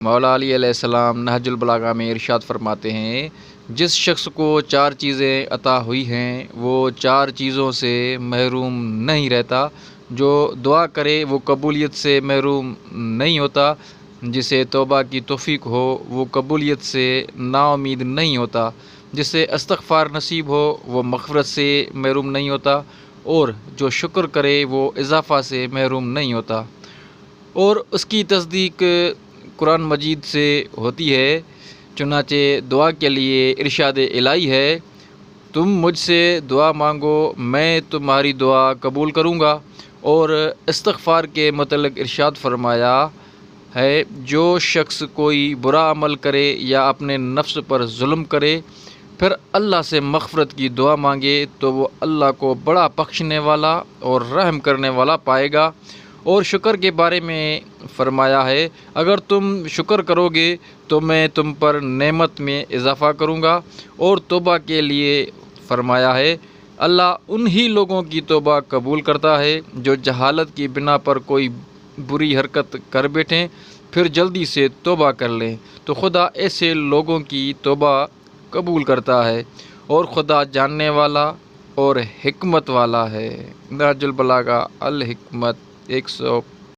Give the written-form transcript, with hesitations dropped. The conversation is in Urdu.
مولا علی علیہ السلام نہج البلاغہ میں ارشاد فرماتے ہیں، جس شخص کو 4 چیزیں عطا ہوئی ہیں وہ 4 چیزوں سے محروم نہیں رہتا۔ جو دعا کرے وہ قبولیت سے محروم نہیں ہوتا، جسے توبہ کی توفیق ہو وہ قبولیت سے نا امید نہیں ہوتا، جسے استغفار نصیب ہو وہ مغفرت سے محروم نہیں ہوتا، اور جو شکر کرے وہ اضافہ سے محروم نہیں ہوتا۔ اور اس کی تصدیق قرآن مجید سے ہوتی ہے، چنانچہ دعا کے لیے ارشاد الہی ہے، تم مجھ سے دعا مانگو میں تمہاری دعا قبول کروں گا۔ اور استغفار کے متعلق ارشاد فرمایا ہے، جو شخص کوئی برا عمل کرے یا اپنے نفس پر ظلم کرے پھر اللہ سے مغفرت کی دعا مانگے تو وہ اللہ کو بڑا بخشنے والا اور رحم کرنے والا پائے گا۔ اور شکر کے بارے میں فرمایا ہے، اگر تم شکر کرو گے تو میں تم پر نعمت میں اضافہ کروں گا۔ اور توبہ کے لیے فرمایا ہے، اللہ انہی لوگوں کی توبہ قبول کرتا ہے جو جہالت کی بنا پر کوئی بری حرکت کر بیٹھیں پھر جلدی سے توبہ کر لیں تو خدا ایسے لوگوں کی توبہ قبول کرتا ہے، اور خدا جاننے والا اور حکمت والا ہے۔ نہج البلاغہ الحکمت 100